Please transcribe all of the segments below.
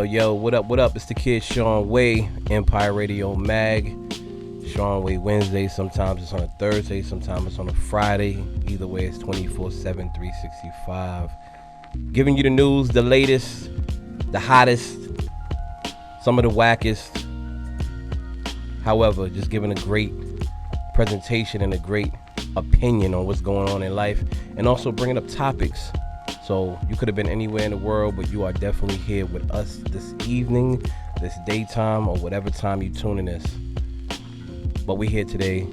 Yo, what up? It's the kid Shawn Way, Empire Radio Mag. Shawn Way Wednesday, sometimes it's on a Thursday, sometimes it's on a Friday. Either way, it's 24/7, 365. Giving you the news, the latest, the hottest, some of the wackest. However, just giving a great presentation and a great opinion on what's going on in life, and also bringing up topics. So you could have been anywhere in the world, but you are definitely here with us this evening, this daytime, or whatever time you tune in this. But we're here today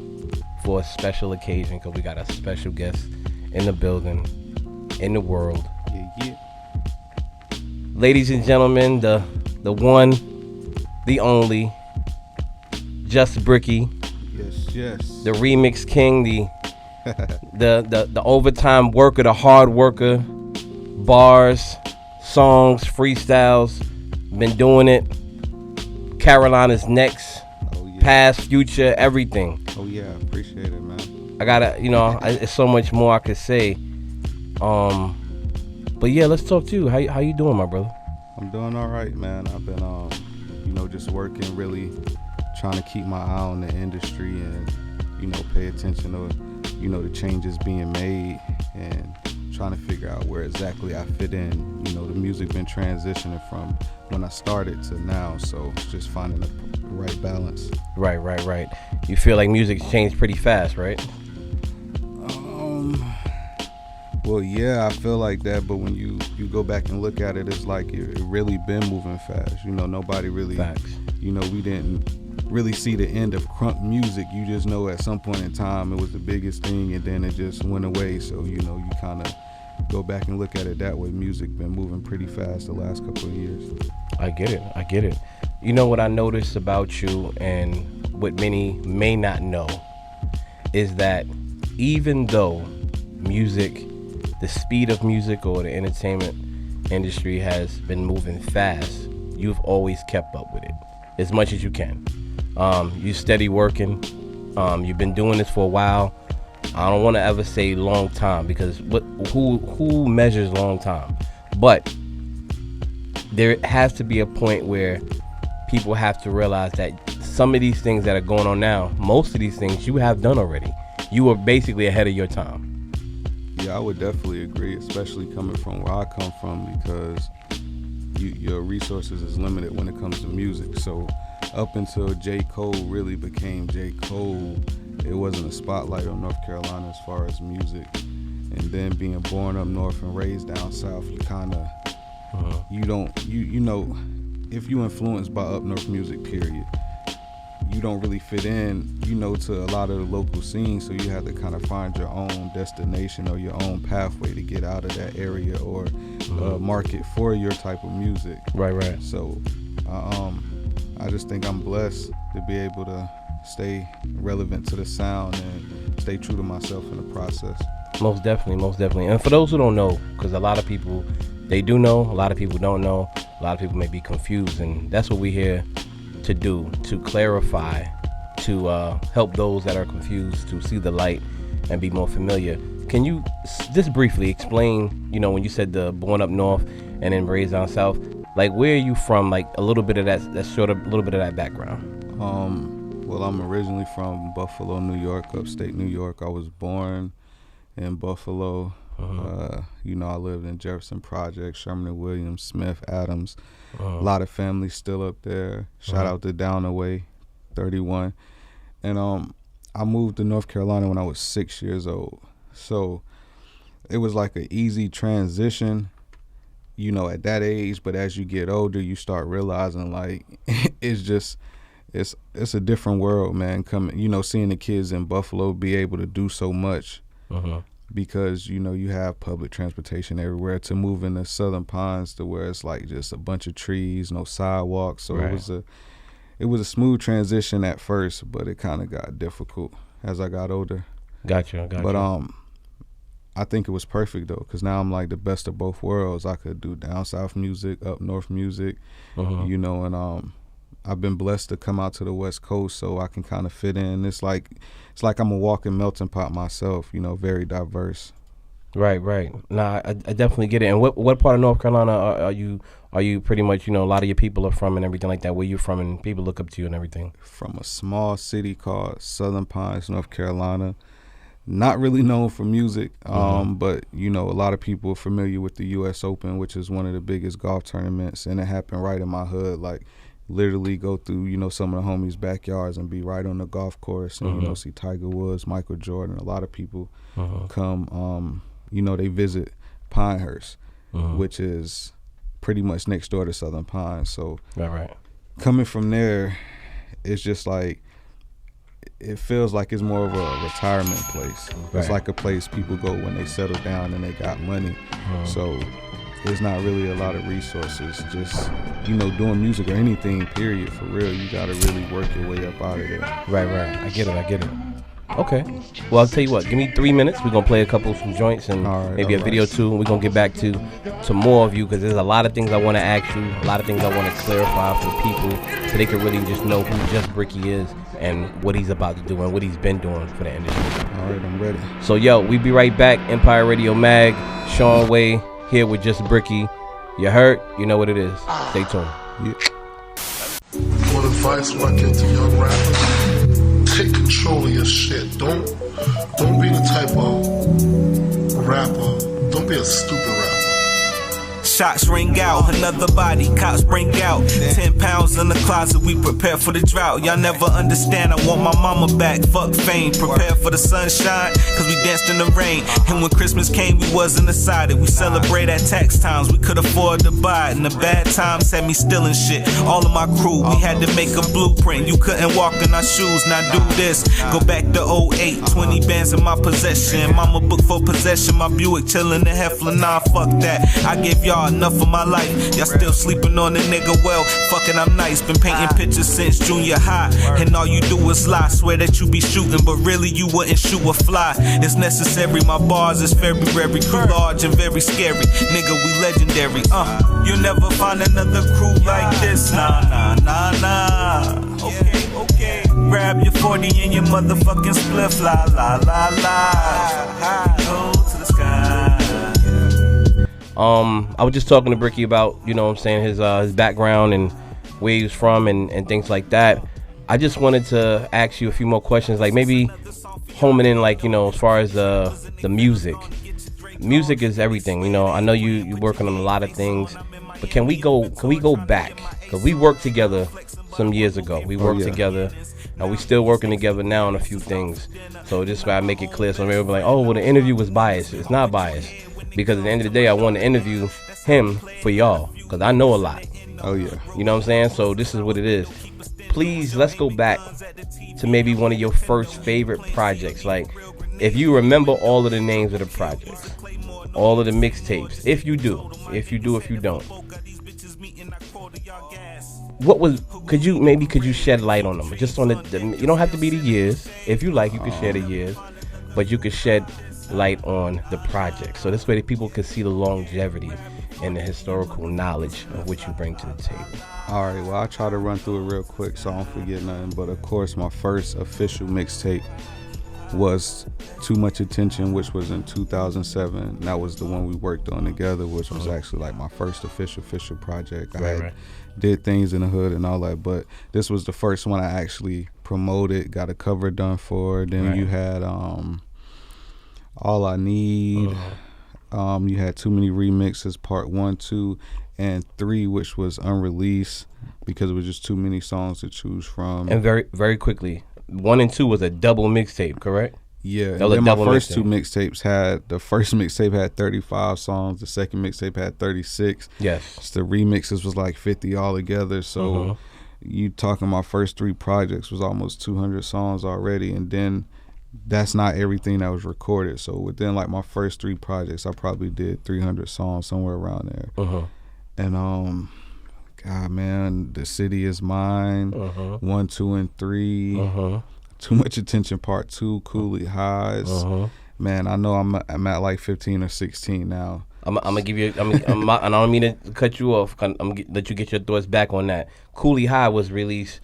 for a special occasion because we got a special guest in the building, in the world. Yeah. Ladies and gentlemen, the one, the only, JusBricky. Yes. The remix king, the overtime worker, the hard worker, bars, songs, freestyles, been doing it. Carolina's next, past, future, everything. Oh yeah, appreciate it, man. I gotta, it's so much more I could say. But yeah, let's talk to you. How you doing, my brother? I'm doing all right, man. I've been, just working, really trying to keep my eye on the industry and, pay attention to, the changes being made and trying to figure out where exactly I fit in. The music been transitioning from when I started to now, so it's just finding the right balance. Right. You feel like music's changed pretty fast, right? Well, yeah, I feel like that, but when you go back and look at it, it's like it really been moving fast. Nobody really, Facts. We didn't really see the end of crunk music. You just know at some point in time it was the biggest thing, and then it just went away. So, you kind of go back and look at it that way. Music been moving pretty fast the last couple of years. I get it. You know what I noticed about you, and what many may not know, is that even though music, the speed of music or the entertainment industry has been moving fast, you've always kept up with it as much as you can. You steady working. You've been doing this for a while. I don't want to ever say long time, because who measures long time? But there has to be a point where people have to realize that some of these things that are going on now, most of these things you have done already. You were basically ahead of your time. Yeah, I would definitely agree, especially coming from where I come from, because your resources is limited when it comes to music. So up until J. Cole really became J. Cole, it wasn't a spotlight on North Carolina as far as music. And then being born up north and raised down south, you kind of, if you influenced by up north music, period, you don't really fit in, to a lot of the local scenes. So you have to kind of find your own destination or your own pathway to get out of that area or market for your type of music. Right. So I just think I'm blessed to be able to stay relevant to the sound and stay true to myself in the process. Most definitely. And for those who don't know, because a lot of people, they do know, a lot of people don't know, a lot of people may be confused, and that's what we're here to do, to clarify, to help those that are confused to see the light and be more familiar. Can you just briefly explain, when you said the born up north and then raised down south, like where are you from? Like a little bit of that little bit of that background. Well, I'm originally from Buffalo, New York, upstate New York. I was born in Buffalo. I lived in Jefferson Project, Sherman and Williams, Smith, Adams. A lot of family still up there. Shout out to Down the Way, 31. And I moved to North Carolina when I was 6 years old. So it was like an easy transition, at that age. But as you get older, you start realizing like it's a different world, man. Coming, seeing the kids in Buffalo be able to do so much. Because you have public transportation everywhere, to move in the Southern Pines to where it's like just a bunch of trees, no sidewalks. So it was a smooth transition at first, but it kind of got difficult as I got older. Gotcha. But I think it was perfect though, because now I'm like the best of both worlds. I could do down south music, up north music, and I've been blessed to come out to the West Coast, so I can kind of fit in. It's like I'm a walking melting pot myself, very diverse. Right. Nah, I definitely get it. And what part of North Carolina are you are you pretty much, a lot of your people are from and everything like that, where you're from and people look up to you and everything? From a small city called Southern Pines, North Carolina. Not really known for music, but, a lot of people are familiar with the U.S. Open, which is one of the biggest golf tournaments, and it happened right in my hood, like literally go through, some of the homies' backyards and be right on the golf course and, see Tiger Woods, Michael Jordan. A lot of people come, they visit Pinehurst, which is pretty much next door to Southern Pines. So right. Coming from there, it's just like, it feels like it's more of a retirement place. Right. It's like a place people go when they settle down and they got money. So there's not really a lot of resources. Just, doing music or anything, period, for real, you got to really work your way up out of there. Right. I get it. Okay. Well, I'll tell you what. Give me 3 minutes. We're going to play a couple some joints and maybe a video too. And we're going to get back to more of you because there's a lot of things I want to ask you, a lot of things I want to clarify for the people so they can really just know who JusBricky is and what he's about to do and what he's been doing for the industry. All right, I'm ready. So, we be right back. Empire Radio Mag, Shawn Way here with JusBricky. You heard? You know what it is. Stay tuned. Yeah. What advice would I give to young rappers? Take control of your shit. Don't be the type of rapper. Don't be a stupid rapper. Shots ring out, another body, cops bring out 10 pounds in the closet, we prepare for the drought. Y'all never understand, I want my mama back, fuck fame. Prepare for the sunshine, cause we danced in the rain. And when Christmas came, we wasn't decided. We celebrate at tax times, we could afford to buy it. And the bad times had me stealing shit. All of my crew, we had to make a blueprint. You couldn't walk in our shoes, now do this. Go back to 08, 20 bands in my possession. Mama booked for possession, my Buick chillin' in Heflin. Nah, fuck that, I gave y'all enough of my life. Y'all still sleeping on the nigga, well, fucking I'm nice. Been painting pictures since junior high, and all you do is lie. Swear that you be shooting, but really you wouldn't shoot a fly. It's necessary, my bars is February. Crew large and very scary, nigga, we legendary. You never find another crew like this. Nah. Okay. Grab your 40 and your motherfucking spliff. La. Go to the sky. I was just talking to Bricky about, his background and where he was from and things like that. I just wanted to ask you a few more questions, like maybe homing in, like, as far as the music. Music is everything, I know you're working on a lot of things, but can we go back? Because we worked together some years ago. We worked together, and we still working together now on a few things. So just gotta make it clear so everybody be like, oh, well, the interview was biased. It's not biased. Because at the end of the day, I want to interview him for y'all, because I know a lot. Oh, yeah. You know what I'm saying? So this is what it is. Please, let's go back to maybe one of your first favorite projects. Like, if you remember all of the names of the projects, all of the mixtapes, if you do, if you don't. Could you shed light on them? Just on the you don't have to be the years. If you like, you can share the years, but you could shed light on the project, so this way the people can see the longevity and the historical knowledge of what you bring to the table. All right, well, I'll try to run through it real quick so I don't forget nothing. But of course, my first official mixtape was Too Much Attention, which was in 2007. That was the one we worked on together, which was actually like my first official project. I did things in the hood and all that, but this was the first one I actually promoted, got a cover done for. Then you had All I Need. You had Too Many Remixes, part 1, 2, and 3, which was unreleased because it was just too many songs to choose from. And very, very quickly, 1 and 2 was a double mixtape, correct? Yeah. And then my first two mixtapes the first mixtape had 35 songs, the second mixtape had 36. Yes. The remixes was like 50 altogether. So you talking my first 3 projects was almost 200 songs already, and then that's not everything that was recorded. So within like my first 3 projects, I probably did 300 songs, somewhere around there. And God, man, The City Is Mine, 1, 2, and 3. Too Much Attention Part 2, Cooley Highs. Man, I know I'm at like 15 or 16 now. I'm gonna give you. and I don't mean to cut you off. I'm gonna let you get your thoughts back on that. Cooley High was released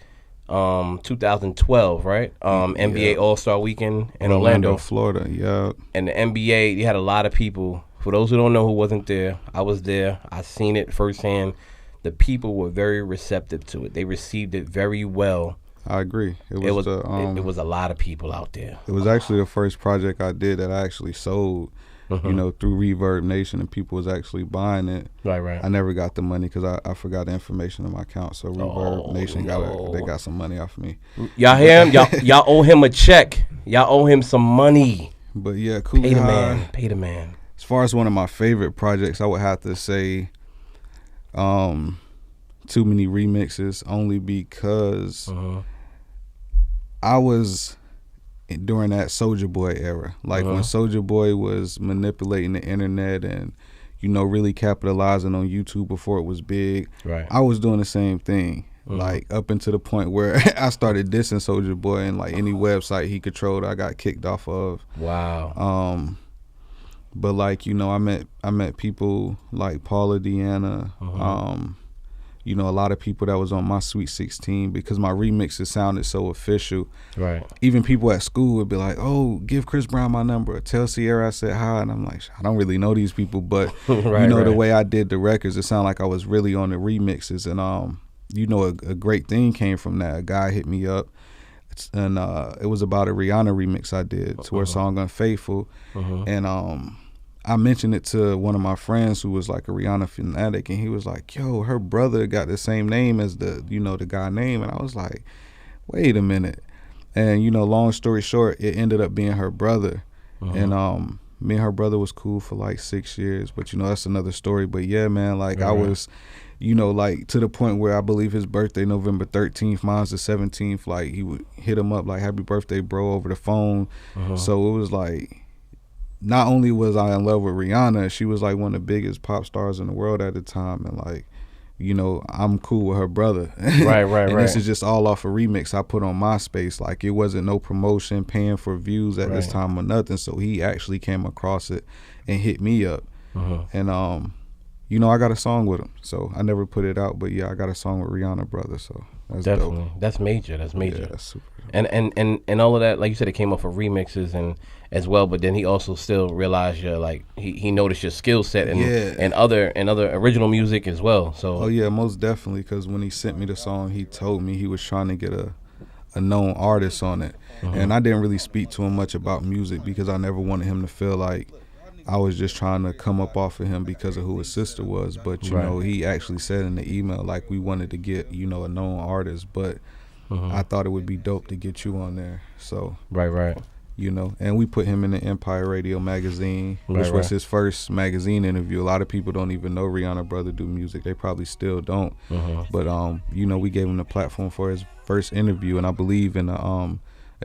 2012, right? NBA All-Star Weekend in Orlando, Florida. Yeah. And the NBA, you had a lot of people. For those who don't know who wasn't there, I was there. I seen it firsthand. the people were very receptive to it. They received it very well. I agree. It was a lot of people out there. It was actually the first project I did that I actually sold, you know, through Reverb Nation, and people was actually buying it. Right. I never got the money because I forgot the information in my account. So Reverb Nation got some money off of me. Y'all hear him? Y'all owe him a check. Y'all owe him some money. But yeah, cool. Pay the man. As far as one of my favorite projects, I would have to say Too Many Remixes, only because I was during that Soulja Boy era. Like when Soulja Boy was manipulating the internet and, you know, really capitalizing on YouTube before it was big. Right. I was doing the same thing. Like up until the point where I started dissing Soulja Boy, and like any website he controlled, I got kicked off of. Wow. But like, you know, I met people like Paula Deanna, you know, a lot of people that was on my Sweet 16 because my remixes sounded so official. Right. Even people at school would be like, "Oh, give Chris Brown my number. Or tell Sierra I said hi." And I'm like, I don't really know these people, but the way I did the records, it sounded like I was really on the remixes. And you know, a great thing came from that. A guy hit me up, and it was about a Rihanna remix I did to her song Unfaithful. And I mentioned it to one of my friends who was like a Rihanna fanatic, and he was like, "Yo, her brother got the same name as the guy name." And I was like, "Wait a minute." And you know, long story short, it ended up being her brother. And me and her brother was cool for like 6 years, but you know, that's another story. But yeah, man, like I was, you know, like to the point where I believe his birthday November 13th, mine's the 17th. Like he would hit him up like, "Happy birthday, bro," over the phone. So it was like, not only was I in love with Rihanna, she was like one of the biggest pop stars in the world at the time, and like, you know, I'm cool with her brother. Right. And this is just all off a remix I put on MySpace. Like it wasn't no promotion, paying for views at this time or nothing. So he actually came across it and hit me up. And you know, I got a song with him. So I never put it out, but yeah, I got a song with Rihanna brother. So that's definitely dope. That's major. Yeah, that's super dope. And all of that, like you said, it came off of remixes and as well, but then he also still realized your like he noticed your skill set and other original music as well. So yeah, most definitely, because when he sent me the song, he told me he was trying to get a known artist on it. And I didn't really speak to him much about music because I never wanted him to feel like I was just trying to come up off of him because of who his sister was. But you know, he actually said in the email like we wanted to get, you know, a known artist, but I thought it would be dope to get you on there. So right. You know, and we put him in the Empire Radio magazine, which was his first magazine interview. A lot of people don't even know Rihanna brother do music. They probably still don't. But you know, we gave him the platform for his first interview, and I believe in an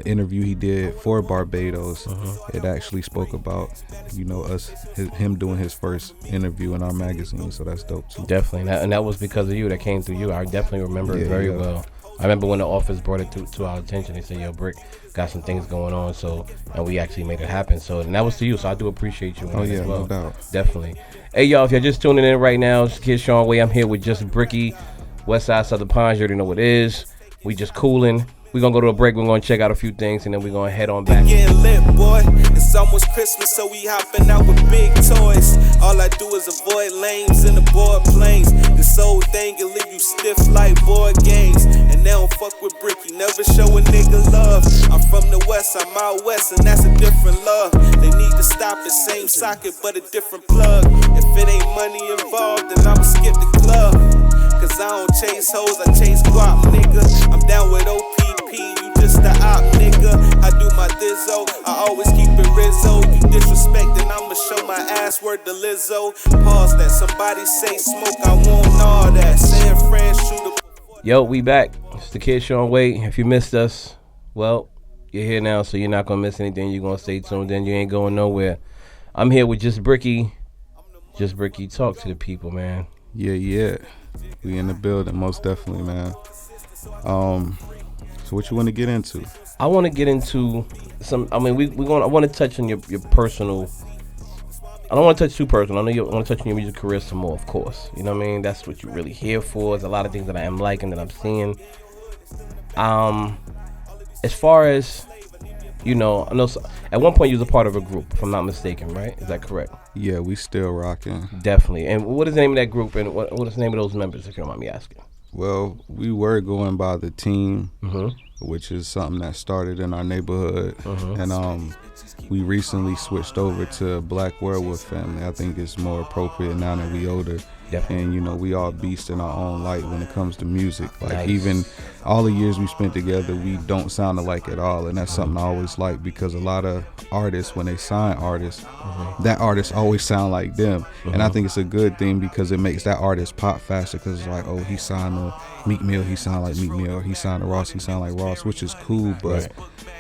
interview he did for Barbados, it actually spoke about, you know, him doing his first interview in our magazine. So that's dope too. Definitely, and that was because of you. That came through you. I definitely remember it very well. I remember when the office brought it to our attention. They said, "Yo, Brick got some things going on," and we actually made it happen. So, and that was to you. So I do appreciate you. Oh yeah, as well. No doubt. Definitely. Hey, y'all, if you're just tuning in right now, it's Kid Shawn Way. I'm here with JusBricky, Westside Southern Pines. You already know what it is. We just cooling. We're going to go to a break. We're going to check out a few things, and then we're going to head on back. Getting lit, boy. It's almost Christmas, so we hopping out with big toys. All I do is avoid lames in the board planes. This old thing can leave you stiff like board games. And they don't fuck with Bricky, never show a nigga love. I'm from the West, I'm out West, and that's a different love. They need to stop it, same socket, but a different plug. If it ain't money involved, then I'ma skip the club. Cause I don't chase hoes, I chase guap, nigga. I'm down with OPP, you just the op, nigga. I do my Lizzo, I always keep it Rizzo. You disrespect, then I'ma show my ass, word to Lizzo. Pause that, somebody say smoke, I want all that. San Fran shooter. Yo, we back. It's the Kid Shawn Way. If you missed us, well, you're here now, so you're not gonna miss anything. You're gonna stay tuned in, you ain't going nowhere. I'm here with JusBricky. JusBricky, talk to the people, man. Yeah. We in the building, most definitely, man. So what you want to get into? I want to get into some. I mean, I want to touch on your personal. I don't want to touch too personal. I know you want to touch on your music career some more, of course. You know what I mean? That's what you're really here for. There's a lot of things that I am liking that I'm seeing. As far as You know, I know at one point you was a part of a group, if I'm not mistaken, right? Is that correct? Yeah, we still rocking. Definitely. And what is the name of that group, and what is the name of those members, if you don't mind me asking? Well, we were going by the team, which is something that started in our neighborhood, and we recently switched over to Black Werewolf Family. I think it's more appropriate now that we older. Definitely. And, you know, we all beasts in our own light when it comes to music. Like, Nice. even all the years we spent together, we don't sound alike at all. And that's something I always like, because a lot of artists, when they sign artists, that artist always sound like them. And I think it's a good thing, because it makes that artist pop faster, because it's like, oh, he signed to Meek Mill, he sound like Meek Mill. Or he signed to Ross, he sound like Ross, which is cool. But,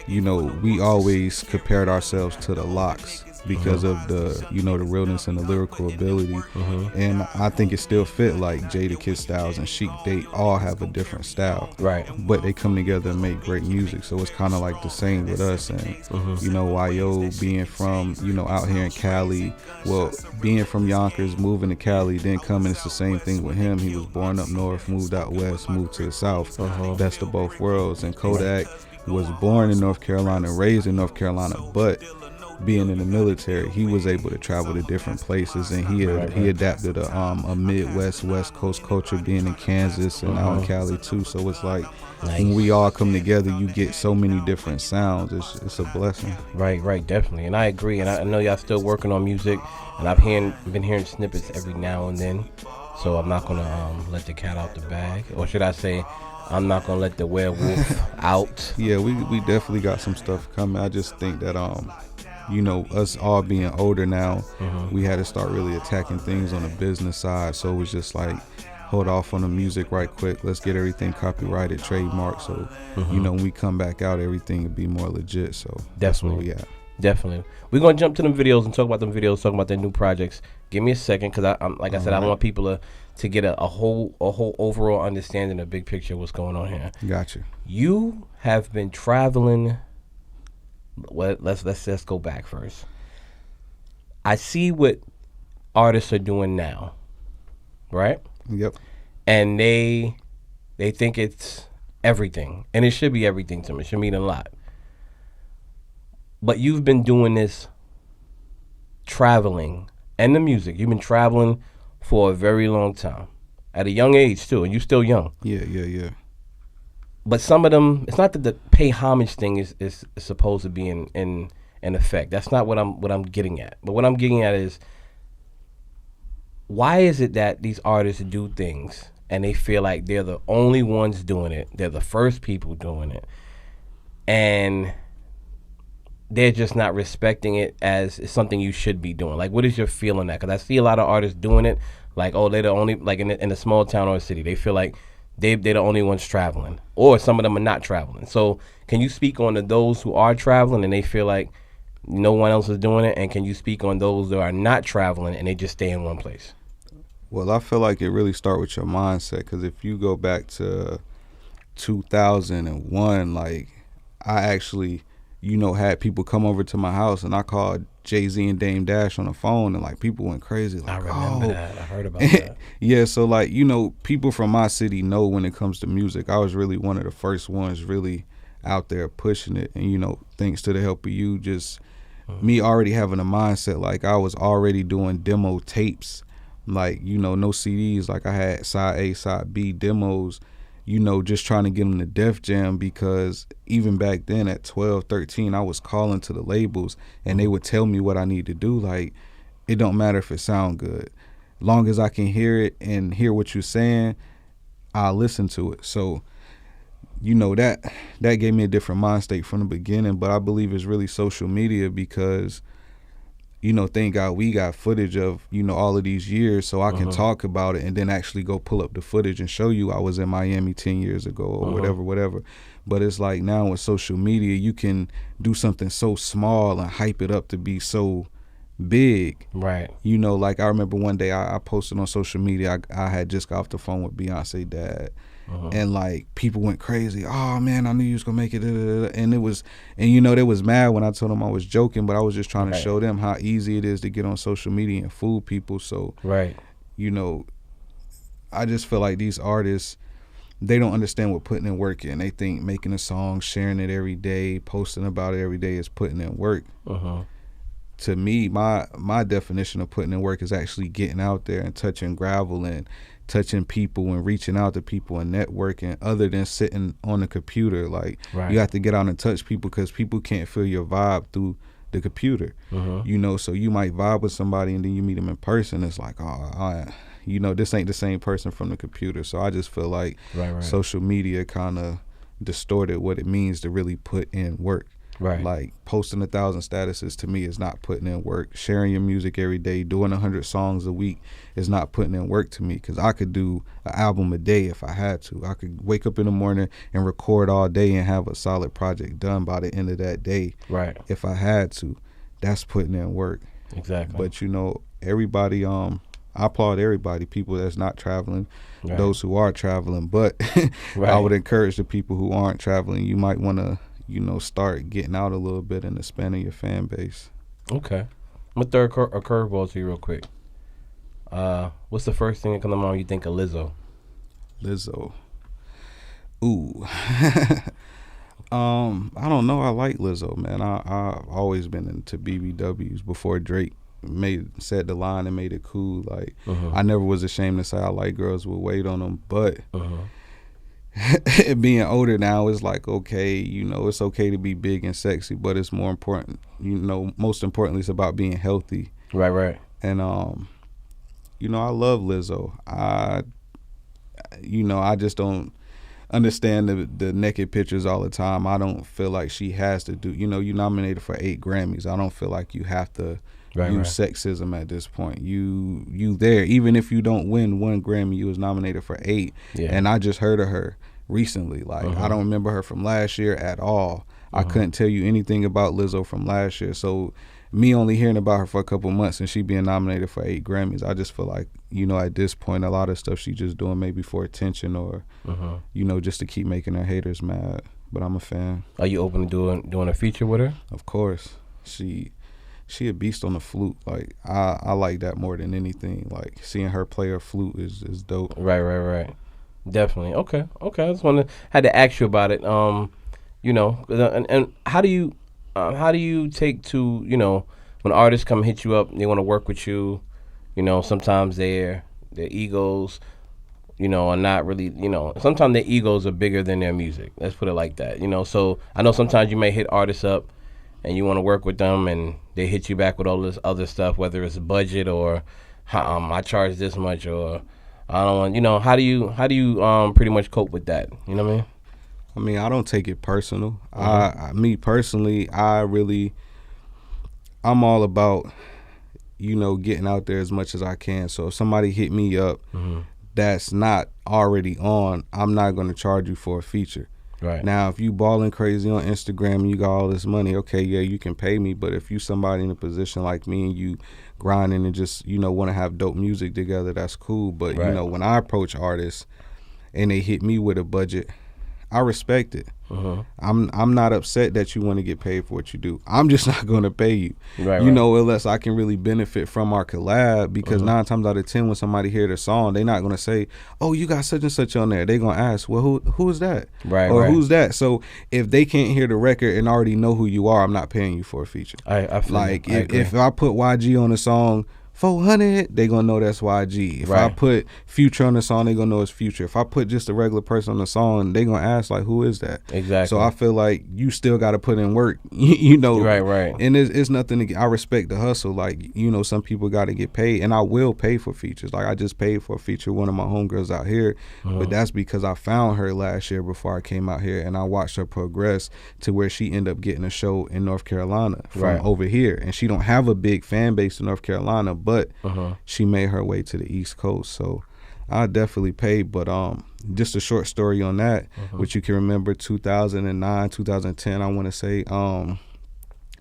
you know, we always compared ourselves to the Locks, because of the, you know, the realness and the lyrical ability. And I think it still fit. Like Jada Kiss Styles and Chic, they all have a different style, Right. but they come together and make great music. So it's kind of like the same with us. And you know, YO being from, you know, out here in Cali, well, being from Yonkers, moving to Cali, then coming, it's the same thing with him. He was born up north, moved out west, moved to the south. Best of both worlds. And Kodak was born in North Carolina, raised in North Carolina, but being in the military, he was able to travel to different places, and he adapted a Midwest, West Coast culture, being in Kansas and out in Cali too. So it's like, when we all come together, you get so many different sounds. It's a blessing. Right, definitely. And I agree. And I know y'all still working on music, and I've been hearing snippets every now and then. So I'm not gonna let the cat out the bag, or should I say, I'm not gonna let the werewolf out. Yeah, we definitely got some stuff coming. I just think that you know, us all being older now, we had to start really attacking things on the business side. So it was just like, hold off on the music right quick. Let's get everything copyrighted, trademarked. So, you know, when we come back out, everything will be more legit. So that's where we at. Definitely. We're going to jump to them videos and talk about them videos, talk about their new projects. Give me a second, because I'm like I said, I want people to get a whole overall understanding, a big picture of what's going on here. Gotcha. You have been traveling. Well, let's go back first. I see what artists are doing now, right? Yep. And they think it's everything, and it should be everything to them. It should mean a lot. But you've been doing this traveling and the music. You've been traveling for a very long time, at a young age too, and you're still young. Yeah. But some of them, it's not that the pay homage thing is supposed to be in effect. That's not what I'm getting at. But what I'm getting at is, why is it that these artists do things and they feel like they're the only ones doing it, they're the first people doing it, and they're just not respecting it as something you should be doing? Like, what is your feel on that? Because I see a lot of artists doing it, like, oh, they're the only, like in a small town or a city, they feel like they're the only ones traveling, or some of them are not traveling. So can you speak on those who are traveling and they feel like no one else is doing it, and can you speak on those that are not traveling and they just stay in one place? Well, I feel like it really starts with your mindset, because if you go back to 2001, like, I actually, you know, had people come over to my house, and I called Jay-Z and Dame Dash on the phone, and like, people went crazy. Like, I remember that. I heard about that. Yeah, so like, you know, people from my city know when it comes to music. I was really one of the first ones really out there pushing it, and, you know, thanks to the help of you, just me already having a mindset, like, I was already doing demo tapes, like, you know, no CDs. Like, I had side A, side B demos, you know, just trying to get them to Def Jam, because even back then at 12, 13, I was calling to the labels, and they would tell me what I need to do. Like, it don't matter if it sound good. Long as I can hear it and hear what you're saying, I'll listen to it. So, you know, that gave me a different mind state from the beginning. But I believe it's really social media, because, you know, thank God we got footage of, you know, all of these years, so I can talk about it and then actually go pull up the footage and show you I was in Miami 10 years ago or whatever. But it's like, now with social media, you can do something so small and hype it up to be so big. Right. You know, like, I remember one day I posted on social media, I had just got off the phone with Beyonce dad. And like, people went crazy. Oh man, I knew you was gonna make it. And it was, and you know, they was mad when I told them I was joking, but I was just trying to show them how easy it is to get on social media and fool people. So, you know, I just feel like these artists, they don't understand what putting in work is. They think making a song, sharing it every day, posting about it every day is putting in work. To me, my definition of putting in work is actually getting out there and touching gravel and touching people and reaching out to people and networking, other than sitting on the computer. Like, you have to get out and touch people, because people can't feel your vibe through the computer. You know, so you might vibe with somebody and then you meet them in person. It's like, you know, this ain't the same person from the computer. So I just feel like social media kind of distorted what it means to really put in work. Like, posting 1,000 statuses to me is not putting in work. Sharing your music every day, doing 100 songs a week is not putting in work to me, because I could do an album a day if I had to. I could wake up in the morning and record all day and have a solid project done by the end of that day if I had to. That's putting in work. Exactly. But, you know, everybody, I applaud everybody, people that's not traveling, those who are traveling. But I would encourage the people who aren't traveling, you might want to, you know, start getting out a little bit and expanding your fan base. Okay. I'm going to throw a curveball to you real quick. What's the first thing that comes to mind when you think of Lizzo? Lizzo. Ooh. I don't know. I like Lizzo, man. I've always been into BBWs before Drake said the line and made it cool. Like, I never was ashamed to say I like girls with weight on them, but being older now, it's like, okay, you know, it's okay to be big and sexy, but it's more important, you know, most importantly, it's about being healthy. Right. And you know, I love Lizzo. I just don't understand the naked pictures all the time. I don't feel like she has to do, you know, you nominated for 8 Grammys. I don't feel like you have to use sexism at this point. You there, even if you don't win 1 Grammy, you was nominated for 8. And I just heard of her recently. Like, I don't remember her from last year at all. I couldn't tell you anything about Lizzo from last year. So me only hearing about her for a couple months and she being nominated for 8 Grammys, I just feel like, you know, at this point, a lot of stuff she just doing maybe for attention or, you know, just to keep making her haters mad. But I'm a fan. Are you open to doing a feature with her? Of course. She a beast on the flute. Like, I like that more than anything. Like, seeing her play her flute is dope. Right. Definitely. Okay. I just had to ask you about it. You know, and how do you take to, you know, when artists come hit you up, they want to work with you, you know, sometimes their egos, you know, are not really, you know, sometimes their egos are bigger than their music. Let's put it like that, you know. So I know sometimes you may hit artists up and you want to work with them and they hit you back with all this other stuff, whether it's budget or I charge this much or I don't want, you know, how do you pretty much cope with that? You know what I mean? I mean, I don't take it personal. Me personally, I'm all about, you know, getting out there as much as I can. So if somebody hit me up that's not already on, I'm not going to charge you for a feature. Right. Now, if you balling crazy on Instagram and you got all this money, okay, yeah, you can pay me. But if you somebody in a position like me and you grinding and just, you know, want to have dope music together, that's cool. But, you know, when I approach artists and they hit me with a budget, I respect it. I'm not upset that you want to get paid for what you do. I'm just not going to pay you. You know, unless I can really benefit from our collab, because 9 times out of 10 when somebody hear the song, they're not going to say, oh, you got such and such on there. They're going to ask, well, who is that? Or who's that? So if they can't hear the record and already know who you are, I'm not paying you for a feature. I feel like if I put YG on a song, 400, they gonna know that's YG. If I put Future on the song, they gonna know it's Future. If I put just a regular person on the song, they gonna ask like, who is that? Exactly. So I feel like you still gotta put in work, you know. Right. And it's nothing to I respect the hustle. Like, you know, some people gotta get paid, and I will pay for features. Like, I just paid for a feature one of my homegirls out here, but that's because I found her last year before I came out here, and I watched her progress to where she ended up getting a show in North Carolina from over here, and she don't have a big fan base in North Carolina, but she made her way to the East Coast. So I definitely paid. But just a short story on that, which you can remember, 2009, 2010, I want to say. It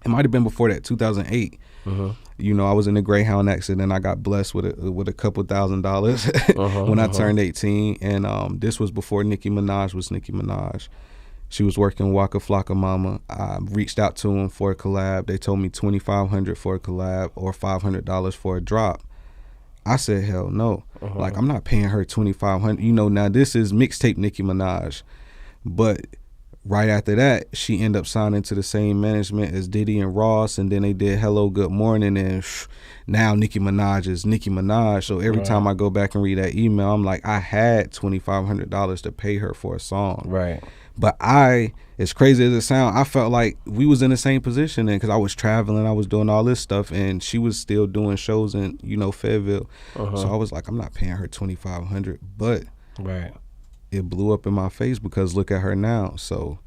might have been before that, 2008. You know, I was in a Greyhound accident. I got blessed with a couple $1,000 when I turned 18. And this was before Nicki Minaj was Nicki Minaj. She was working Waka Flocka Mama. I reached out to them for a collab. They told me $2,500 for a collab or $500 for a drop. I said, hell no. Like, I'm not paying her $2,500. You know, now this is mixtape Nicki Minaj. But right after that, she ended up signing to the same management as Diddy and Ross, and then they did Hello, Good Morning, and now Nicki Minaj is Nicki Minaj. So every time I go back and read that email, I'm like, I had $2,500 to pay her for a song. Right. But as crazy as it sounds, I felt like we was in the same position then, because I was traveling, I was doing all this stuff, and she was still doing shows in, you know, Fayetteville. So I was like, I'm not paying her $2,500, but it blew up in my face because look at her now. So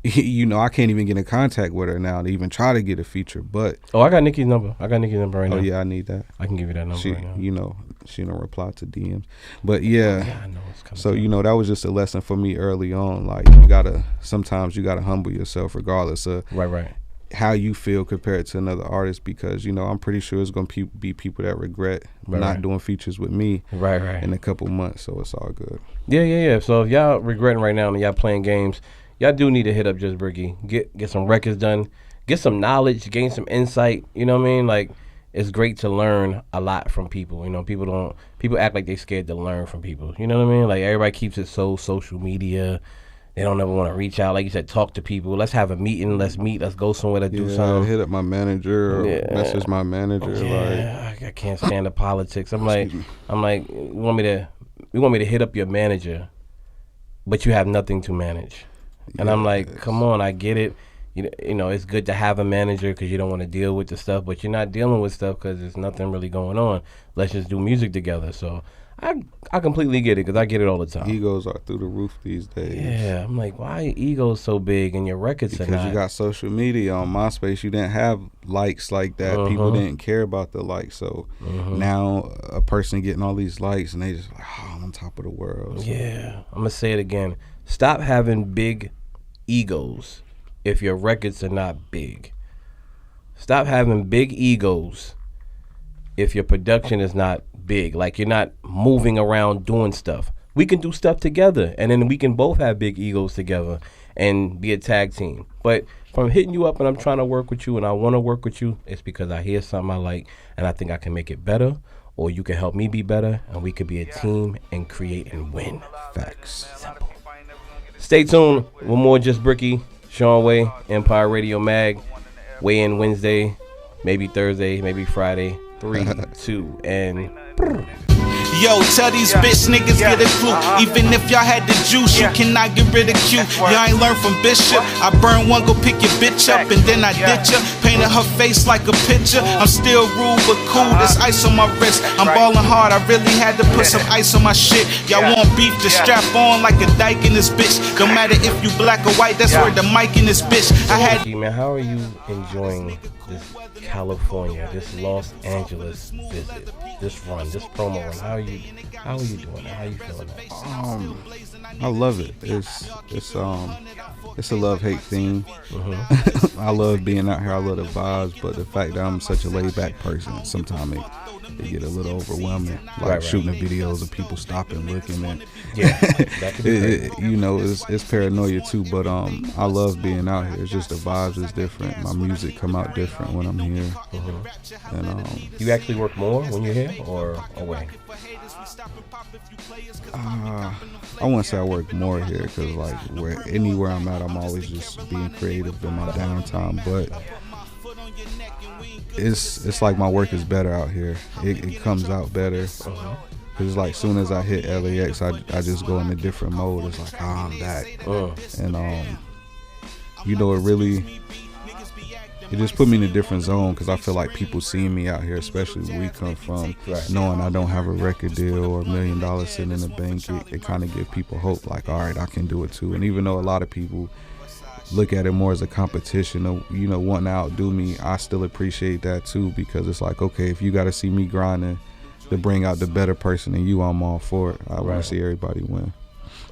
you know, I can't even get in contact with her now to even try to get a feature. But I got Nikki's number. I got Nikki's number right now. Oh yeah, I need that. I can give you that number right now. You know, she don't reply to DMs. But yeah, I know it's coming. So you know, that was just a lesson for me early on. Like, sometimes you gotta humble yourself regardless of how you feel compared to another artist, because you know, I'm pretty sure it's gonna be people that regret not doing features with me in a couple months. So it's all good. Yeah. So if y'all regretting right now and y'all playing games, y'all do need to hit up JusBricky. Get some records done, get some knowledge, gain some insight. You know what I mean? Like, it's great to learn a lot from people. You know, people act like they scared to learn from people. You know what I mean? Like, everybody keeps it so social media. They don't ever want to reach out, like you said, talk to people. Let's have a meeting. Let's meet. Let's go somewhere to do something. Hit up my manager or message my manager. Like, I can't stand the politics. I'm like, you want me to hit up your manager, but you have nothing to manage. And I'm like, come on, I get it. You know, it's good to have a manager because you don't want to deal with the stuff, but you're not dealing with stuff because there's nothing really going on. Let's just do music together. So I completely get it because I get it all the time. Egos are through the roof these days. Yeah, I'm like, why are egos so big and your records are not? Because you got social media. On MySpace, you didn't have likes like that. People didn't care about the likes. So now a person getting all these likes and they just like, oh, I'm on top of the world. So. Yeah, I'm going to say it again. Stop having big egos if your records are not big. Stop having big egos if your production is not big. Like, you're not moving around doing stuff. We can do stuff together, and then we can both have big egos together and be a tag team. But if I'm hitting you up and I'm trying to work with you and I want to work with you, it's because I hear something I like and I think I can make it better, or you can help me be better, and we could be a team and create and win. Facts. Simple. Stay tuned with more JusBricky, Shawn Way, Empire Radio Mag. Weigh in Wednesday, maybe Thursday, maybe Friday. 3, 2, and... Yo, tell these bitch niggas get a clue. Even if y'all had the juice, you cannot get rid of Q. Y'all ain't learn from Bishop. I burn one, go pick your bitch up, and then I ditch her. Painted her face like a picture. I'm still rude but cool. There's ice on my wrist. I'm ballin' hard. I really had to put some ice on my shit. Y'all want beef? Just strap on like a dyke in this bitch. Don't matter if you black or white. That's where the mic in this bitch. I had. Man, how are you enjoying this California, this Los Angeles visit, this run, this promo run? How are you doing that? How are you feeling that? I love it. It's a love-hate thing. I love being out here. I love the vibes, but the fact that I'm such a laid-back person, sometimes it get a little overwhelming. Like shooting the videos of people stopping, looking, and that could be you know, it's paranoia too. But I love being out here. It's just the vibes is different. My music come out different when I'm here. And you actually work more when you're here or away? I wouldn't say I work more here because like anywhere I'm at, I'm always just being creative in my downtime. But it's like my work is better out here. It comes out better. Cause it's like soon as I hit LAX, I just go in a different mode. It's like, I'm back. And you know, it just put me in a different zone because I feel like people seeing me out here, especially where we come from, knowing I don't have a record deal or $1 million sitting in the bank, it kind of gives people hope. Like, all right, I can do it too. And even though a lot of people look at it more as a competition of, you know, wanting to outdo me, I still appreciate that too, because it's like, okay, if you got to see me grinding to bring out the better person in you, I'm all for it. I want to see everybody win.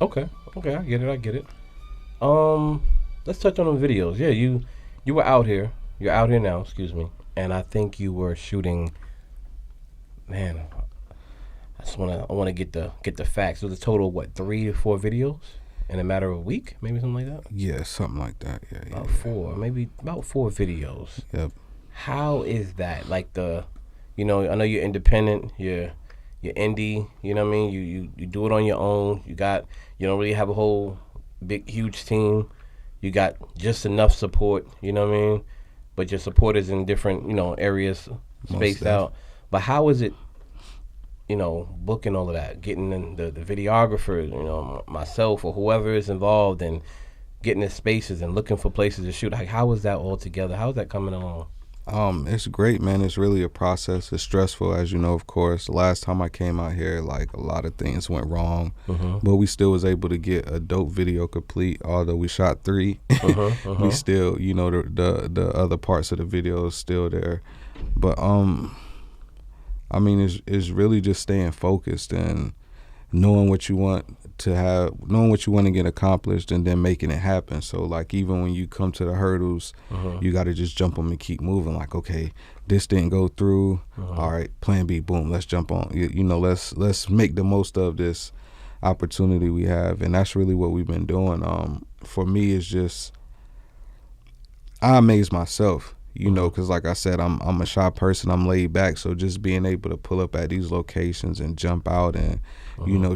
Okay, I get it. Let's touch on the videos. Yeah, you were out here. You're out here now, excuse me. And I think you were shooting, man, I want to get the facts. So the total, what, 3 or 4 videos in a matter of a week? Maybe something like that? Yeah, something like that. Yeah. About 4 videos. Yep. How is that? Like You know, I know you're independent. You're indie. You know what I mean? You do it on your own. You don't really have a whole big huge team. You got just enough support. You know what I mean? But your support is in different areas spaced out. But how is it? Booking all of that, getting in the videographers, myself or whoever is involved, and getting in spaces and looking for places to shoot. Like, how is that all together? How is that coming along? It's great, man. It's really a process. It's stressful, as you know, of course. The last time I came out here, like, a lot of things went wrong, but we still was able to get a dope video complete. Although we shot 3, we still, the other parts of the video is still there. But I mean, it's really just staying focused and knowing what you want to get accomplished, and then making it happen. So, like, even when you come to the hurdles, you got to just jump them and keep moving. Like, okay, this didn't go through. All right, plan B, boom, let's jump on. Let's make the most of this opportunity we have, and that's really what we've been doing. For me, it's just I amaze myself. Because like I said, I'm a shy person. I'm laid back. So just being able to pull up at these locations and jump out and,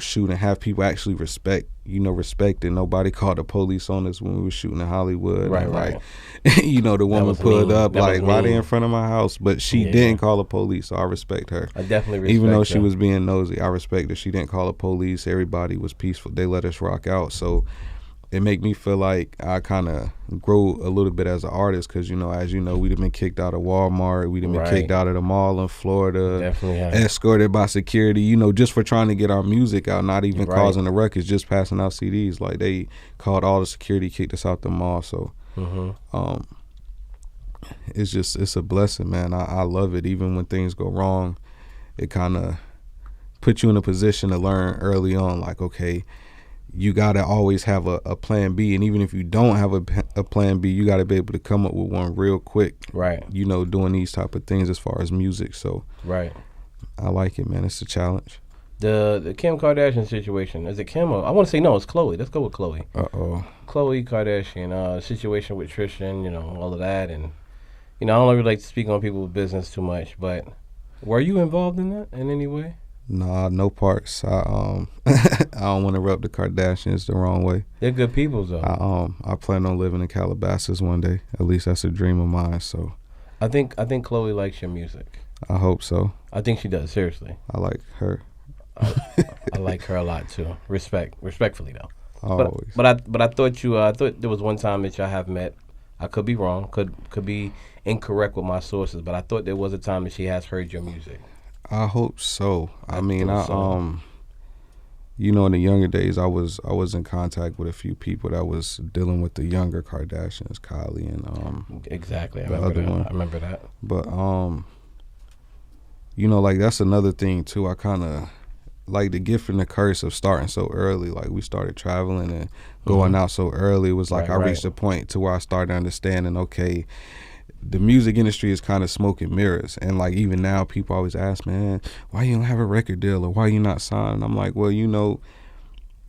shoot and have people actually respect it. Nobody called the police on us when we were shooting in Hollywood. Right, and, right. The woman pulled up, like, why they mean. in front of my house? But she didn't call the police, so I respect her. I definitely respect Even though her. she was being nosy, I respect her. She didn't call the police. Everybody was peaceful. They let us rock out. So it make me feel like I kind of grow a little bit as an artist, because, as you know, we'd have been kicked out of Walmart. We'd have been kicked out of the mall in Florida. Definitely have. Escorted by security, just for trying to get our music out, not even causing the records, just passing out CDs. Like, they called all the security, kicked us out the mall. So it's a blessing, man. I love it. Even when things go wrong, it kind of puts you in a position to learn early on, like, okay, you got to always have a plan B. And even if you don't have a plan B, you got to be able to come up with one real quick. Right. Doing these type of things as far as music. So right. I like it, man. It's a challenge. The Kim Kardashian situation, is it Kim or I want to say no, it's Khloe. Let's go with Khloe. Khloe Kardashian, situation with Tristan, all of that. And, I don't really like to speak on people's business too much, but were you involved in that in any way? Nah, no parts. I don't want to rub the Kardashians the wrong way. They're good people, though. I plan on living in Calabasas one day. At least that's a dream of mine. So I think Khloe likes your music. I hope so. I think she does. Seriously, I like her. I like her a lot too. Respectfully though. Always. But I thought I thought there was one time that y'all have met. I could be wrong. Could be incorrect with my sources, but I thought there was a time that she has heard your music. I hope so. I mean, so. In the younger days, I was in contact with a few people that was dealing with the younger Kardashians, Kylie and exactly. I remember that. But like, that's another thing too. I kind of like the gift and the curse of starting so early. Like, we started traveling and going out so early. It was like I reached a point to where I started understanding, okay, the music industry is kind of smoke and mirrors. And, like, even now people always ask, man, why you don't have a record deal, or why you not signed? And I'm like, well,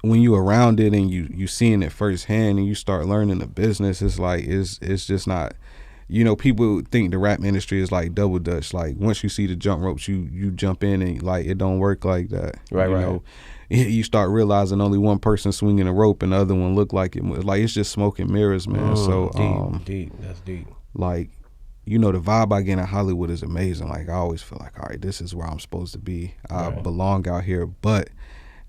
when you around it and you seeing it firsthand and you start learning the business, it's like it's just not, people think the rap industry is like double dutch. Like, once you see the jump ropes, you jump in, and, like, it don't work like that. Right. You start realizing only one person swinging a rope and the other one look like it. Like, it's just smoke and mirrors, man. Deep. That's deep. Like, the vibe I get in Hollywood is amazing. Like, I always feel like, all right, this is where I'm supposed to be. I belong out here. But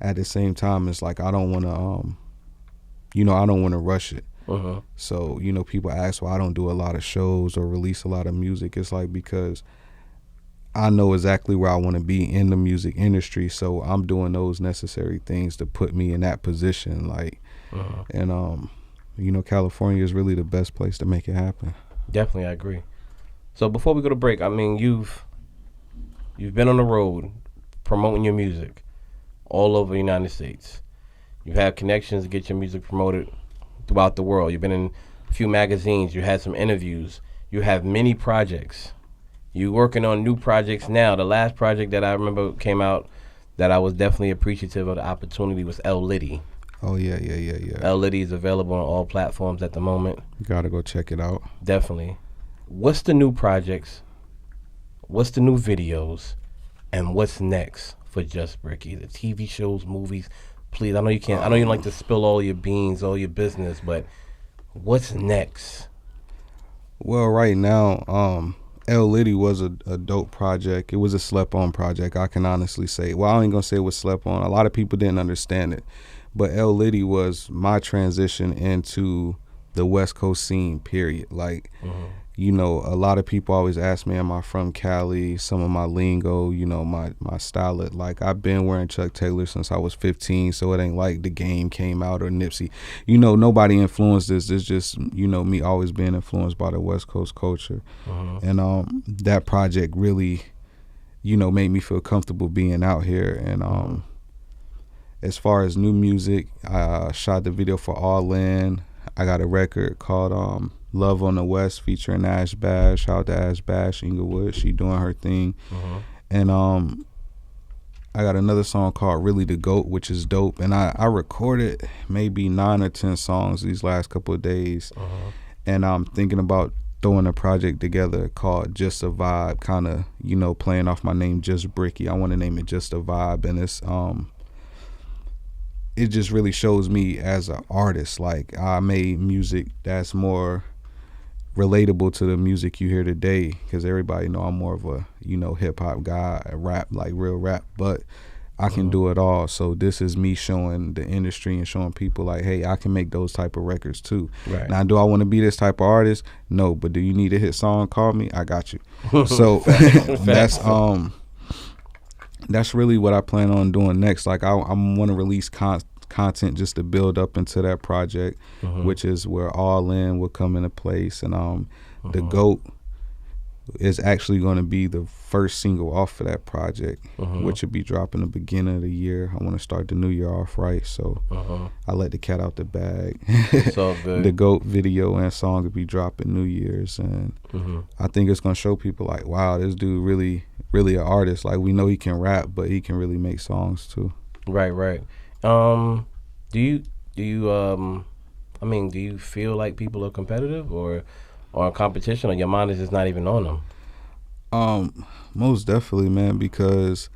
at the same time, it's like, I don't want to, I don't want to rush it. So, people ask why I don't do a lot of shows or release a lot of music. It's like, because I know exactly where I want to be in the music industry. So I'm doing those necessary things to put me in that position. Like, and, California is really the best place to make it happen. Definitely, I agree. So before we go to break, I mean, you've been on the road promoting your music all over the United States. You've had connections to get your music promoted throughout the world. You've been in a few magazines. You had some interviews. You have many projects. You're working on new projects now. The last project that I remember came out that I was definitely appreciative of the opportunity was L. Liddy. Oh, yeah. L. Liddy is available on all platforms at the moment. You gotta go check it out. Definitely. What's the new projects? what's the new videos, and what's next for JusBricky? The TV shows, movies. Please, I know you can't. I know you don't like to spill all your beans, all your business, but what's next? Well, right now, L Liddy was a dope project. It was a slept-on project, I can honestly say. Well, I ain't gonna say it was slept on. A lot of people didn't understand it, but L Liddy was my transition into the West Coast scene, period. Like, you know, a lot of people always ask me, am I from Cali? Some of my lingo, you know, my style. Like, I've been wearing Chuck Taylor since I was 15, so it ain't like The Game came out or Nipsey. You know, nobody influenced this. It's just, you know, me always being influenced by the West Coast culture. And that project really, you know, made me feel comfortable being out here. And as far as new music, I shot the video for All In. I got a record called Love on the West featuring Ash Bash. Shout out to Ash Bash, Inglewood. She doing her thing. And I got another song called Really the GOAT, which is dope. And I recorded maybe 9 or 10 songs these last couple of days. And I'm thinking about throwing a project together called Just a Vibe, kind of, you know, playing off my name JusBricky. I want to name it Just a Vibe. And it's it just really shows me as an artist. Like, I made music that's more relatable to the music you hear today, because everybody know I'm more of a, you know, hip-hop guy, rap, like real rap, but I can do it all. So this is me showing the industry and showing people like, hey, I can make those type of records too. Now, do I want to be this type of artist? No, but do you need a hit song? Call me, I got you. So that's really what I plan on doing next. Like, I want to release content just to build up into that project, which is where All In will come into place. And the GOAT is actually going to be the first single off of that project, which will be dropping the beginning of the year. I want to start the new year off right, so I let the cat out the bag. It's all good. The GOAT video and song will be dropping New Year's, and I think it's going to show people like, wow, this dude really an artist. Like, we know he can rap, but he can really make songs too. Right. Do you feel like people are competitive or in competition, or your mind is just not even on them? Most definitely, man, because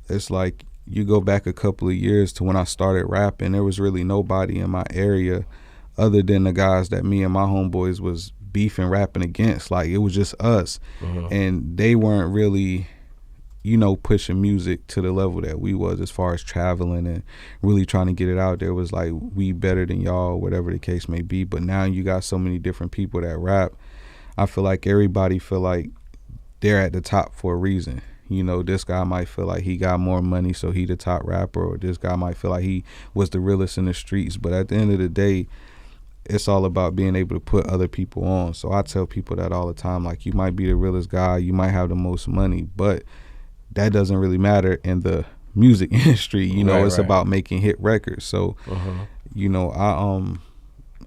it's like you go back a couple of years to when I started rapping, there was really nobody in my area other than the guys that me and my homeboys was beefing, rapping against. Like, it was just us, and they weren't really, you know, pushing music to the level that we was as far as traveling and really trying to get it out there. It was like, we better than y'all, whatever the case may be. But now you got so many different people that rap. I feel like everybody feel like they're at the top for a reason. You know, this guy might feel like he got more money, so he the top rapper, or this guy might feel like he was the realest in the streets. But at the end of the day, it's all about being able to put other people on. So I tell people that all the time, like, you might be the realest guy, you might have the most money, but that doesn't really matter in the music industry. You know, it's about making hit records. So, you know,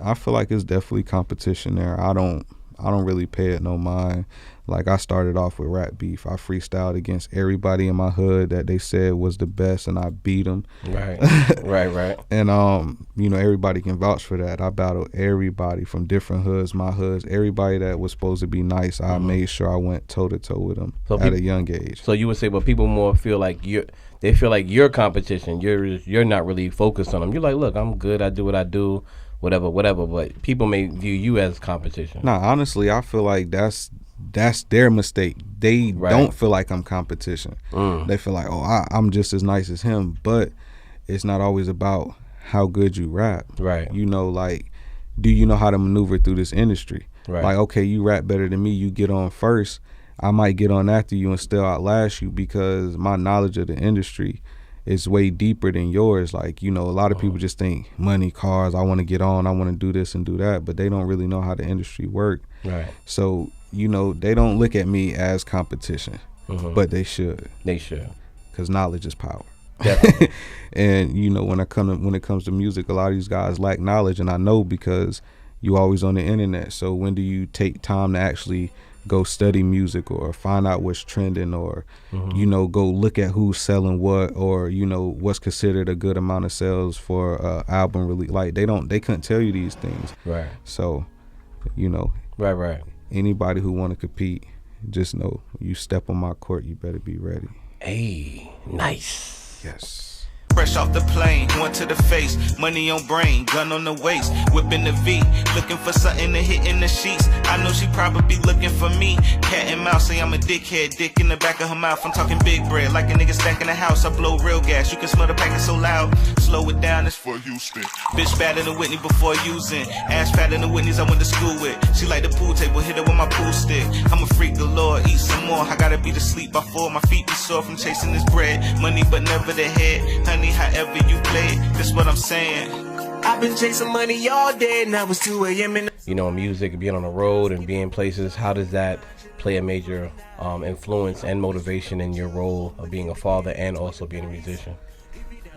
I feel like it's definitely competition there. I don't really pay it no mind. Like, I started off with rap beef. I freestyled against everybody in my hood that they said was the best, and I beat them. Right. And, you know, everybody can vouch for that. I battled everybody from different hoods, my hoods, everybody that was supposed to be nice. I made sure I went toe-to-toe with them at a young age. So you would say, but people more feel like they feel like you're competition. You're not really focused on them. You're like, look, I'm good. I do what I do, whatever. But people may view you as competition. Nah, honestly, I feel like that's their mistake. They don't feel like I'm competition. They feel like, oh, I'm just as nice as him. But it's not always about how good you rap. You know, like, do you know how to maneuver through this industry? Like, okay, you rap better than me, you get on first, I might get on after you and still outlast you, because my knowledge of the industry is way deeper than yours. Like, you know, a lot of people just think money, cars, I want to get on, I want to do this and do that, but they don't really know how the industry work. So, you know, they don't look at me as competition, but they should. Because knowledge is power. And, you know, when it comes to music, a lot of these guys lack knowledge, and I know because you always on the internet. So when do you take time to actually go study music or find out what's trending, or you know, go look at who's selling what, or, you know, what's considered a good amount of sales for album release? Like, they couldn't tell you these things. So, you know, anybody who want to compete, just know you step on my court, you better be ready. Hey, nice. Yes. Fresh off the plane, one to the face, money on brain, gun on the waist, whipping the V, looking for something to hit in the sheets. I know she probably looking for me. Cat and mouse say I'm a dickhead, dick in the back of her mouth. I'm talking big bread, like a nigga stacking the house. I blow real gas, you can smell the packet so loud. Slow it down, it's for Houston. Bitch fatter than Whitney before using. Ass fatter than Whitney's I went to school with. She like the pool table, hit her with my pool stick. I'm a freak galore, eat some more. I gotta be to sleep by 4. My feet be sore from chasing this bread. Money but never the head. Honey, however you play it, that's what I'm saying. I've been chasing money all day, now it's 2 a.m. in You know, music, being on the road and being places, how does that play a major influence and motivation in your role of being a father and also being a musician?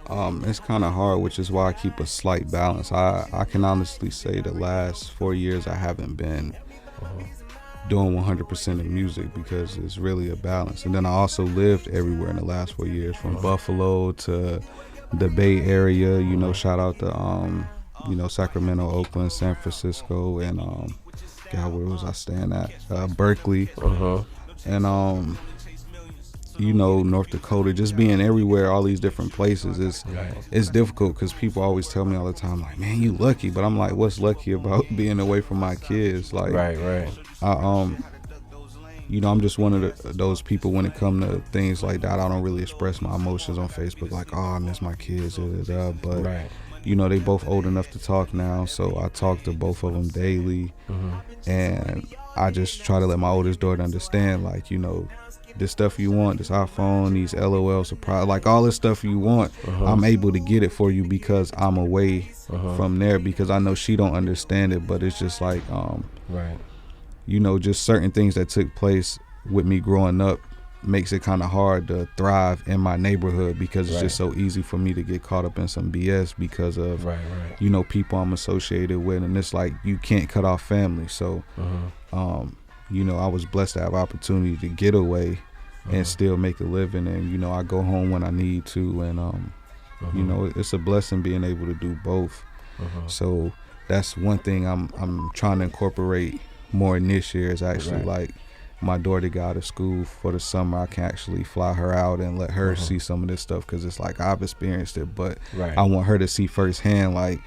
It's kind of hard, which is why I keep a slight balance. I can honestly say the last 4 years I haven't been doing 100% of music because it's really a balance. And then I also lived everywhere in the last 4 years, from Buffalo to the Bay Area, you know, shout out to, you know, Sacramento, Oakland, San Francisco, and, God, where was I staying at? Berkeley. And, you know, North Dakota, just being everywhere, all these different places it's difficult because people always tell me all the time, like, man, you lucky. But I'm like, what's lucky about being away from my kids? Like, Right. You know, I'm just one of those people when it comes to things like that. I don't really express my emotions on Facebook, like, oh, I miss my kids, but you know, they both old enough to talk now, so I talk to both of them daily, and I just try to let my oldest daughter understand, like, you know, this stuff you want, this iPhone, these LOL surprise, like all this stuff you want, I'm able to get it for you because I'm away from there, because I know she don't understand it, but it's just like, you know, just certain things that took place with me growing up makes it kind of hard to thrive in my neighborhood because it's just so easy for me to get caught up in some BS because of, you know, people I'm associated with. And it's like, you can't cut off family. So, you know, I was blessed to have opportunity to get away and still make a living. And, you know, I go home when I need to. And, you know, it's a blessing being able to do both. So that's one thing I'm trying to incorporate more in this year is actually like my daughter got out of school for the summer. I can actually fly her out and let her see some of this stuff because it's like I've experienced it, but I want her to see firsthand, like,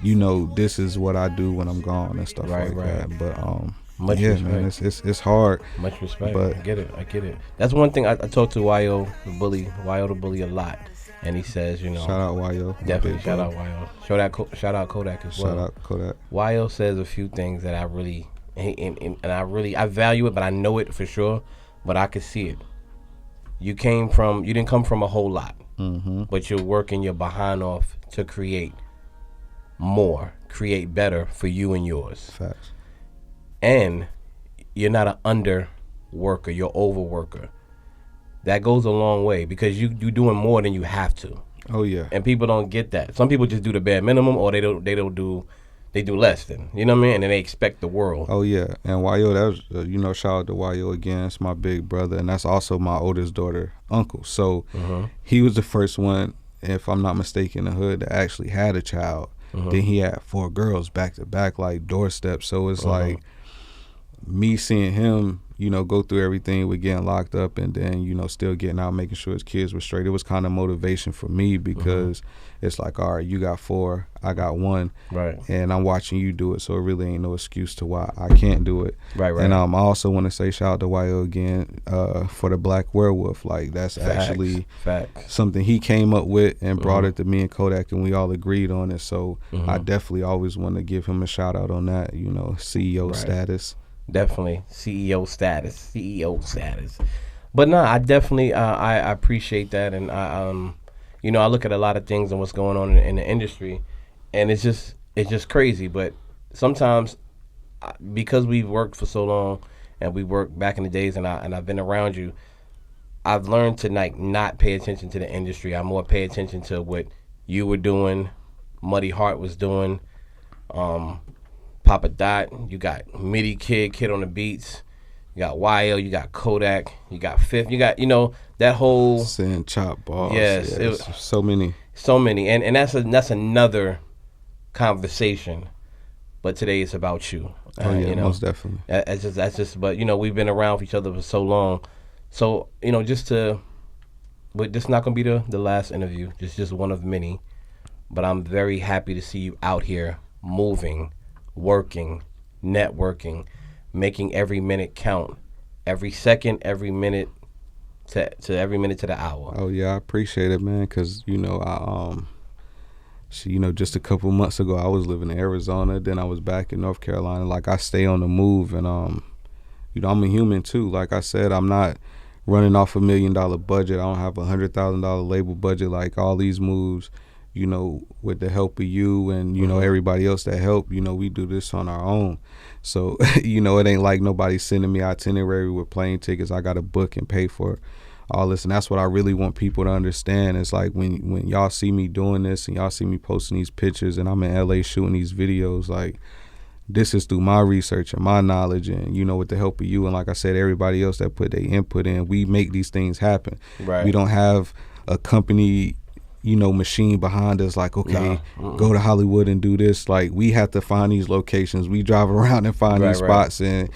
you know, this is what I do when I'm gone and stuff like that. But much respect. Man, it's hard. Much respect. But I get it. That's one thing I talk to YO the bully a lot, and he says, you know, shout out YO. Definitely shout out YO. Shout out Kodak as well. Shout out Kodak. YO says a few things that I really. And I value it, but I know it for sure, but I could see it. You didn't come from a whole lot, but you're working your behind off to create more, create better for you and yours. Facts. And you're not an under worker, you're overworker. That goes a long way because you're doing more than you have to. Oh yeah. And people don't get that. Some people just do the bare minimum, or they do less than, you know what I mean? And then they expect the world. Oh, yeah. And YO, that was, you know, shout out to YO again. It's my big brother, and that's also my oldest daughter, uncle. So he was the first one, if I'm not mistaken, in the hood that actually had a child. Then he had 4 girls back to back, like doorsteps. So it's like me seeing him, you know, go through everything with getting locked up and then, you know, still getting out, making sure his kids were straight. It was kind of motivation for me because it's like, all right, you got 4, I got 1. Right. And I'm watching you do it, so it really ain't no excuse to why I can't do it. Right. And I also want to say shout out to YO again for the Black Werewolf. Like, that's actually something he came up with and brought it to me and Kodak, and we all agreed on it. So I definitely always want to give him a shout out on that, you know, CEO status. Definitely CEO status. But no, I definitely I appreciate that, and I you know, I look at a lot of things and what's going on in the industry, and it's just crazy. But sometimes because we've worked for so long and we worked back in the days, and I've been around you, I've learned to like not pay attention to the industry. I more pay attention to what you were doing, Muddy Heart was doing, Papa Dot, you got MIDI Kid on the beats, you got YO, you got Kodak, you got Fifth, you got, you know, that whole Sin Chop Balls. Yes, it was so many, and that's another conversation. but today it's about you. Oh yeah, you know, most definitely. That's just. But you know, we've been around for each other for so long, so you know, but this is not gonna be the last interview. Just one of many. But I'm very happy to see you out here moving, working, networking, making every minute count, every second, every minute to every minute to the hour. Oh yeah, I appreciate it, man. Cause you know, just a couple months ago, I was living in Arizona. Then I was back in North Carolina. Like, I stay on the move, and you know, I'm a human too. Like I said, I'm not running off $1 million budget. I don't have $100,000 label budget. Like, all these moves, you know, with the help of you and, you know, everybody else that help, you know, we do this on our own. So, you know, it ain't like nobody's sending me itinerary with plane tickets. I got to book and pay for all this. And that's what I really want people to understand. It's like when y'all see me doing this and y'all see me posting these pictures and I'm in LA shooting these videos, like, this is through my research and my knowledge and, you know, with the help of you. And like I said, everybody else that put their input in, we make these things happen. Right. We don't have a company, you know, machine behind us like, okay, go to Hollywood and do this. Like, we have to find these locations. We drive around and find these spots. And,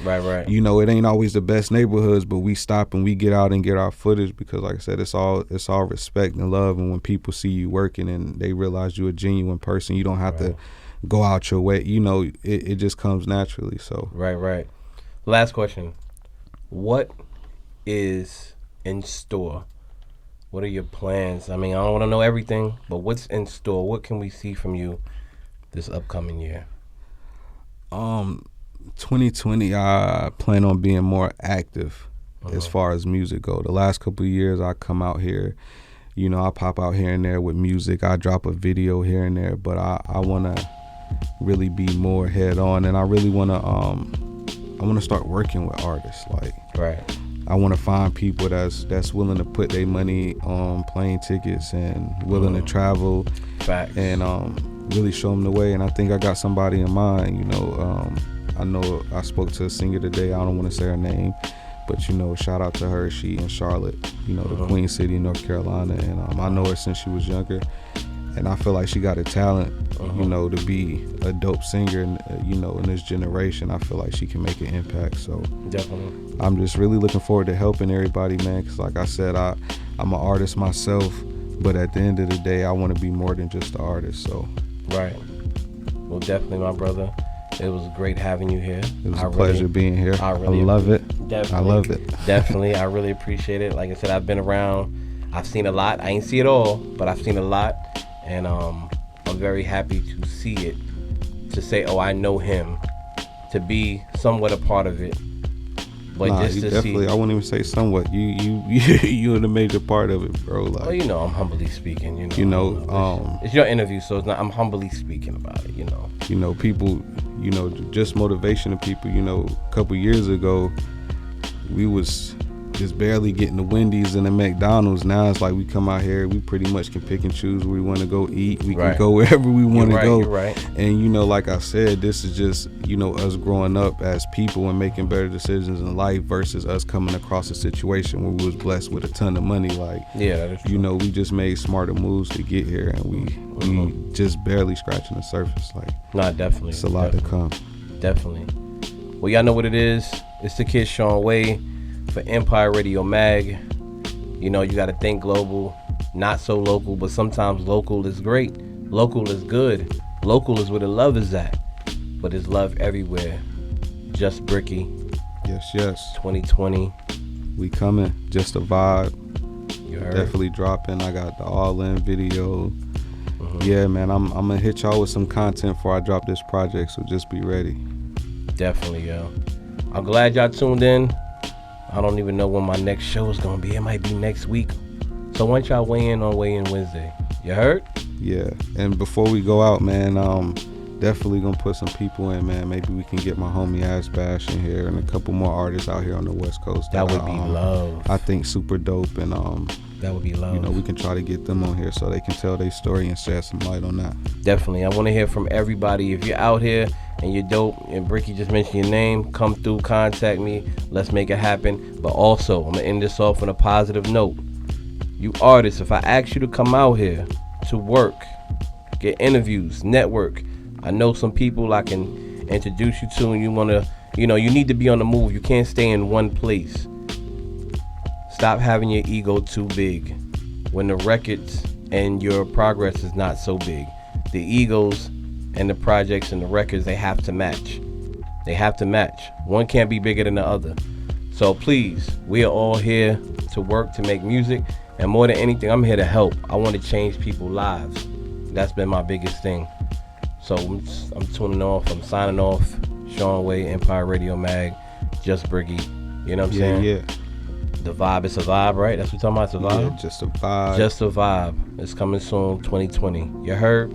you know, it ain't always the best neighborhoods, but we stop and we get out and get our footage because, like I said, it's all respect and love. And when people see you working and they realize you're a genuine person, you don't have to go out your way. You know, it just comes naturally. So Right. Last question. What is in store? What are your plans? I mean, I don't want to know everything, but what's in store? What can we see from you this upcoming year? 2020, I plan on being more active as far as music go. The last couple of years, I come out here, you know, I pop out here and there with music. I drop a video here and there, but I want to really be more head on, and I really want to start working with artists. Like, I want to find people that's willing to put their money on plane tickets and willing to travel. Facts. And really show them the way. And I think I got somebody in mind. You know, I know I spoke to a singer today. I don't want to say her name, but, you know, shout out to her. She in Charlotte, you know, the Queen City, North Carolina. And I know her since she was younger. And I feel like she got a talent, you know, to be a dope singer, you know, in this generation. I feel like she can make an impact. So definitely, I'm just really looking forward to helping everybody, man. Because like I said, I'm an artist myself, but at the end of the day, I want to be more than just an artist. So well, definitely, my brother. It was great having you here. It was a pleasure being here. I love it. Definitely, I love it. Definitely, I really appreciate it. Like I said, I've been around. I've seen a lot. I ain't see it all, but I've seen a lot. And I'm very happy to see it, to say, oh, I know him, to be somewhat a part of it. But just to definitely, I wouldn't even say somewhat. You in a major part of it, bro. Like, well, you know, I'm humbly speaking. It's your interview, so it's not. I'm humbly speaking about it. You know, people. You know, just motivation to people. You know, a couple years ago, we was just barely getting the Wendy's and the McDonald's. Now it's like we come out here, we pretty much can pick and choose where we want to go eat. We can go wherever we want to go. You're right. And, you know, like I said, this is just, you know, us growing up as people and making better decisions in life versus us coming across a situation where we was blessed with a ton of money. Like, you know, we just made smarter moves to get here, and we just barely scratching the surface. Like, definitely. It's a lot to come. Definitely. Well, y'all know what it is. It's the kid Shawn Way for Empire Radio Mag. You know, you got to think global, not so local, but sometimes local is great. Local is good. Local is where the love is at, but there's love everywhere. JusBricky. Yes. 2020. We coming. Just a vibe. You heard. Definitely dropping. I got the all-in video. Yeah, man, I'm gonna hit y'all with some content before I drop this project, so just be ready. Definitely, yo. I'm glad y'all tuned in. I don't even know when my next show is gonna be. It might be next week. So once y'all weigh in on Weigh In Wednesday. You heard? Yeah. And before we go out, man, definitely gonna put some people in, man. Maybe we can get my homie Ass Bash in here and a couple more artists out here on the West Coast. That would be love. I think super dope, and that would be love. You know, we can try to get them on here so they can tell their story and shed some light on that. Definitely. I want to hear from everybody. If you're out here and you're dope, and Bricky just mentioned your name, come through, contact me. Let's make it happen. But also, I'm going to end this off on a positive note. You artists, if I ask you to come out here to work, get interviews, network, I know some people I can introduce you to, and you want to, you know, you need to be on the move. You can't stay in one place. Stop having your ego too big when the records and your progress is not so big. The egos and the projects and the records, they have to match. They have to match. One can't be bigger than the other. So please, we are all here to work to make music, and more than anything, I'm here to help. I want to change people's lives. That's been my biggest thing. So I'm tuning off. I'm signing off. Shawn Way, Empire Radio Mag, JusBricky. You know what I'm saying? Yeah. The vibe, it's a vibe, right? That's what we're talking about. It's a vibe. Yeah, just a vibe. Just a vibe. It's coming soon, 2020. You heard?